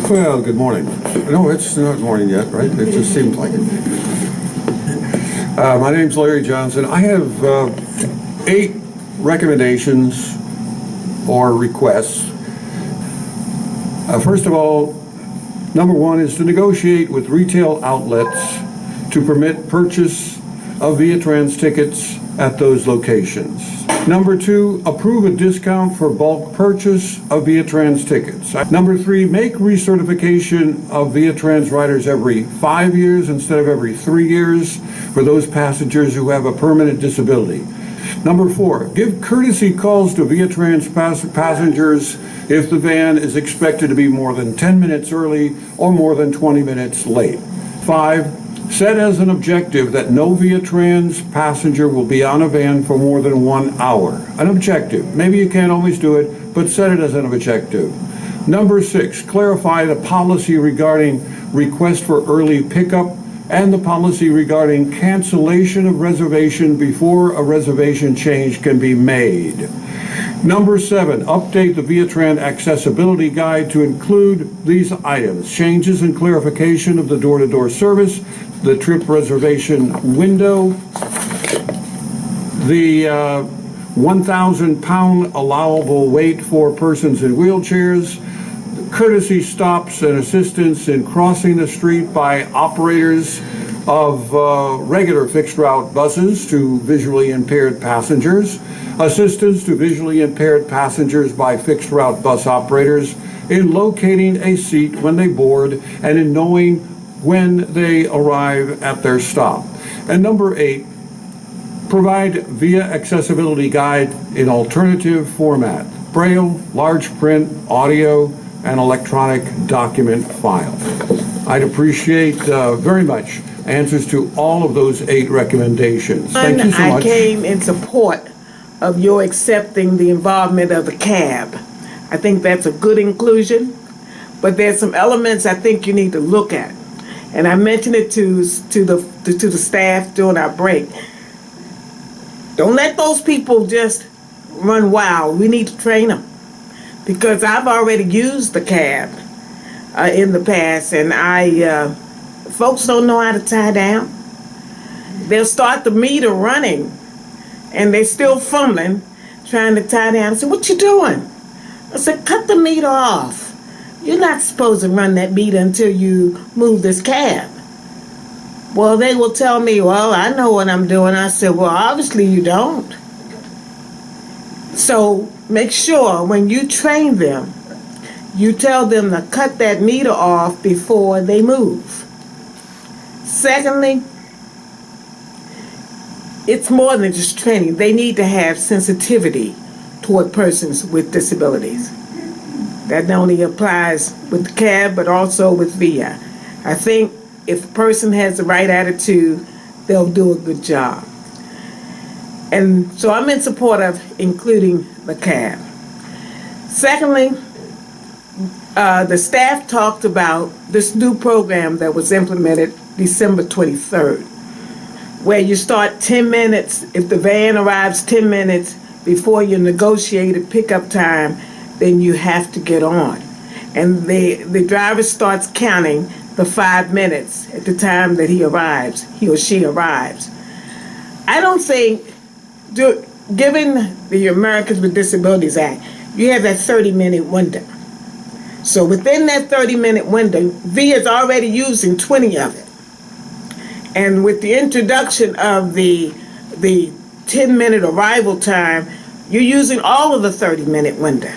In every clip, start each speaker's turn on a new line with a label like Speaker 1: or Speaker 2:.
Speaker 1: Well, good morning. No, it's not morning yet, right? It just seems like it. My name's Larry Johnson. I have 8 recommendations or requests. First of all, number 1 is to negotiate with retail outlets to permit purchase of VIATRANS tickets at those locations. Number 2, approve a discount for bulk purchase of VIATRANS tickets. Number 3, make recertification of VIATRANS riders every 5 years instead of every 3 years for those passengers who have a permanent disability. Number 4, give courtesy calls to VIATRANS passengers if the van is expected to be more than 10 minutes early or more than 20 minutes late. 5, set as an objective that no VIATRANS passenger will be on a van for more than 1 hour. An objective. Maybe you can't always do it, but set it as an objective. Number 6, clarify the policy regarding request for early pickup and the policy regarding cancellation of reservation before a reservation change can be made. Number 7, update the VIATRANS accessibility guide to include these items: changes and clarification of the door-to-door service, the trip reservation window, the 1,000-pound allowable weight for persons in wheelchairs, courtesy stops and assistance in crossing the street by operators of regular fixed route buses to visually impaired passengers, assistance to visually impaired passengers by fixed route bus operators in locating a seat when they board and in knowing when they arrive at their stop. And number 8, provide VIA accessibility guide in alternative format: Braille, large print, audio, and electronic document file. I'd appreciate very much answers to all of those 8 recommendations. Thank you so much.
Speaker 2: I came in support of your accepting the involvement of the cab. I think that's a good inclusion, but there's some elements I think you need to look at. And I mentioned it to the staff during our break. Don't let those people just run wild. We need to train them, because I've already used the cab in the past, and folks don't know how to tie down. They'll start the meter running, and they're still fumbling, trying to tie down. I said, "What you doing?" I said, "Cut the meter off. You're not supposed to run that meter until you move this cab." Well, they will tell me, "Well, I know what I'm doing." I said, "Well, obviously you don't." So make sure when you train them, you tell them to cut that meter off before they move. Secondly, it's more than just training. They need to have sensitivity toward persons with disabilities. That not only applies with the cab, but also with VIA. I think if a person has the right attitude, they'll do a good job. And so I'm in support of including the cab. Secondly, the staff talked about this new program that was implemented December 23rd, where you start 10 minutes, if the van arrives 10 minutes before your negotiated pickup time, then you have to get on. And the driver starts counting the 5 minutes at the time that he or she arrives. I don't think, given the Americans with Disabilities Act, you have that 30-minute window. So within that 30-minute window, VIA is already using 20 of it. And with the introduction of the 10-minute arrival time, you're using all of the 30-minute window.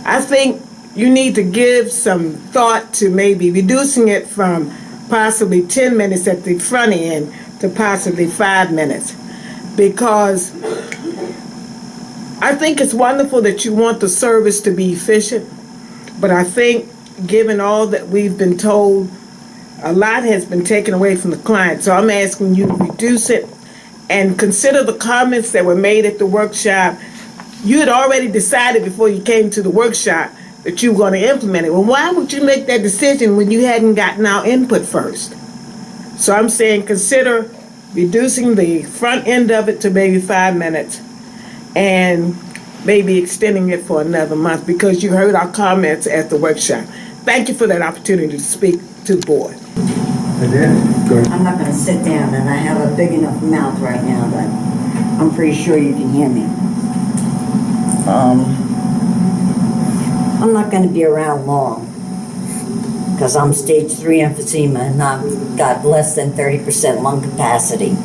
Speaker 2: I think you need to give some thought to maybe reducing it from possibly 10 minutes at the front end to possibly 5 minutes. Because I think it's wonderful that you want the service to be efficient, but I think given all that we've been told, a lot has been taken away from the client. So I'm asking you to reduce it and consider the comments that were made at the workshop. You had already decided before you came to the workshop that you were going to implement it. Well, why would you make that decision when you hadn't gotten our input first? So I'm saying consider reducing the front end of it to maybe 5 minutes and maybe extending it for another month, because you heard our comments at the workshop. thank you for that opportunity to speak to the board.
Speaker 3: I'm not gonna sit down, and I have a big enough mouth right now that I'm pretty sure you can hear me. I'm not gonna be around long, because I'm stage 3 emphysema and I've got less than 30% lung capacity.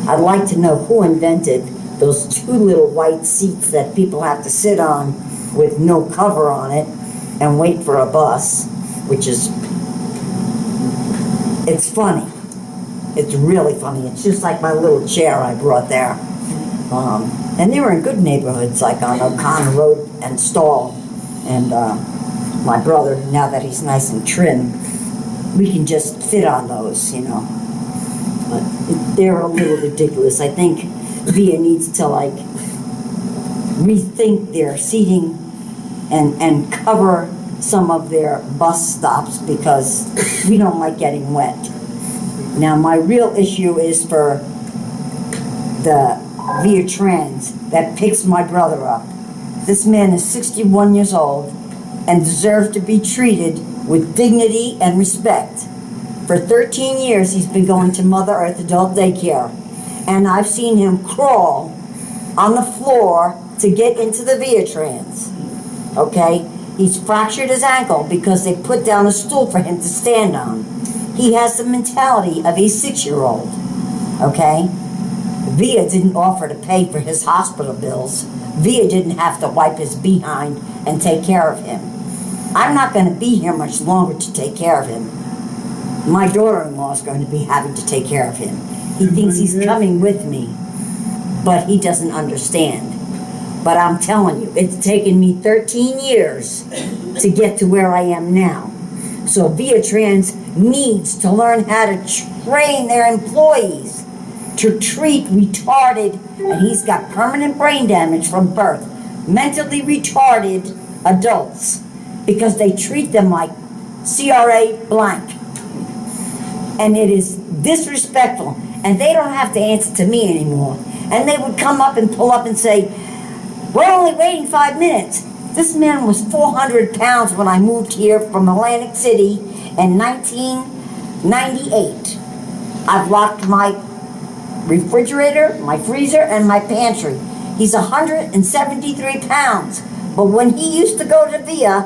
Speaker 3: I'd like to know who invented those 2 little white seats that people have to sit on with no cover on it and wait for a bus, which is, it's funny. It's really funny. It's just like my little chair I brought there. And they were in good neighborhoods, like on O'Connor Road and Stall. And my brother, now that he's nice and trim, we can just fit on those, you know. But they're a little ridiculous. I think VIA needs to, like, rethink their seating and cover some of their bus stops, because we don't like getting wet. Now, my real issue is for the VIATRANS that picks my brother up. This man is 61 years old and deserves to be treated with dignity and respect. For 13 years, he's been going to Mother Earth Adult Daycare, and I've seen him crawl on the floor to get into the VIATRANS, okay? He's fractured his ankle because they put down a stool for him to stand on. He has the mentality of a 6-year-old, okay? VIA didn't offer to pay for his hospital bills. VIA didn't have to wipe his behind and take care of him. I'm not going to be here much longer to take care of him. My daughter-in-law is going to be having to take care of him. He thinks he's coming with me, but he doesn't understand. But I'm telling you, it's taken me 13 years to get to where I am now. So VIATRANS needs to learn how to train their employees to treat retarded, and he's got permanent brain damage from birth, mentally retarded adults, because they treat them like CRA blank. And it is disrespectful, and they don't have to answer to me anymore. And they would come up and pull up and say, "We're only waiting 5 minutes." This man was 400 pounds when I moved here from Atlantic City in 1998. I've locked my refrigerator, my freezer, and my pantry. He's 173 pounds. But when he used to go to VIA,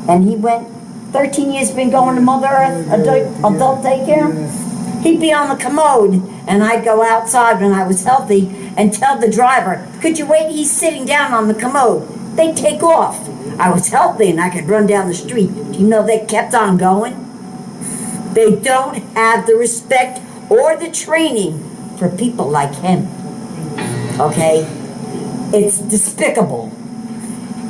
Speaker 3: and he went 13 years been going to Mother Earth Adult Daycare, he'd be on the commode, and I'd go outside when I was healthy and tell the driver, "Could you wait? He's sitting down on the commode." They'd take off. I was healthy and I could run down the street. Do you know they kept on going? They don't have the respect or the training for people like him. Okay? It's despicable.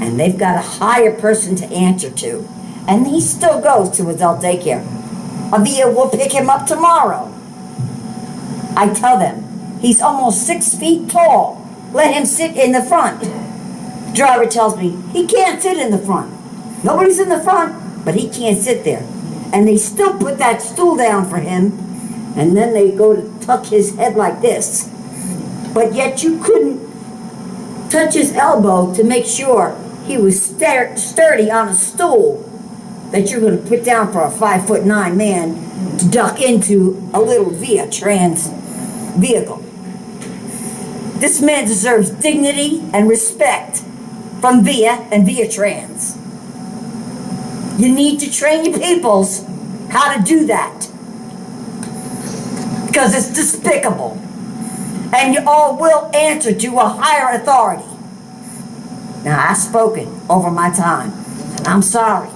Speaker 3: And they've got a higher person to answer to. And he still goes to adult daycare. VIA will pick him up tomorrow. I tell them, he's almost 6 feet tall. Let him sit in the front. The driver tells me, he can't sit in the front. Nobody's in the front, but he can't sit there. And they still put that stool down for him, and then they go to tuck his head like this. But yet you couldn't touch his elbow to make sure he was sturdy on a stool that you're going to put down for a 5'9" man to duck into a little VIATRANS vehicle. This man deserves dignity and respect from VIA and VIATRANS. You need to train your peoples how to do that, because it's despicable, and you all will answer to a higher authority. Now, I've spoken over my time, and I'm sorry.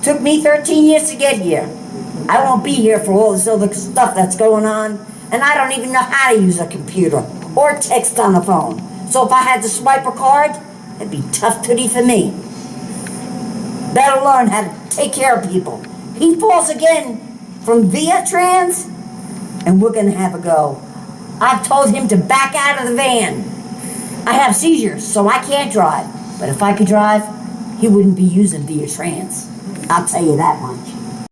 Speaker 3: Took me 13 years to get here. I won't be here for all this other stuff that's going on, and I don't even know how to use a computer or text on the phone. So if I had to swipe a card, it'd be tough tooty for me. Better learn how to take care of people. He falls again from VIATRANS, and we're gonna have a go. I've told him to back out of the van. I have seizures, so I can't drive. But if I could drive, he wouldn't be using VIATRANS. I'll tell you that much.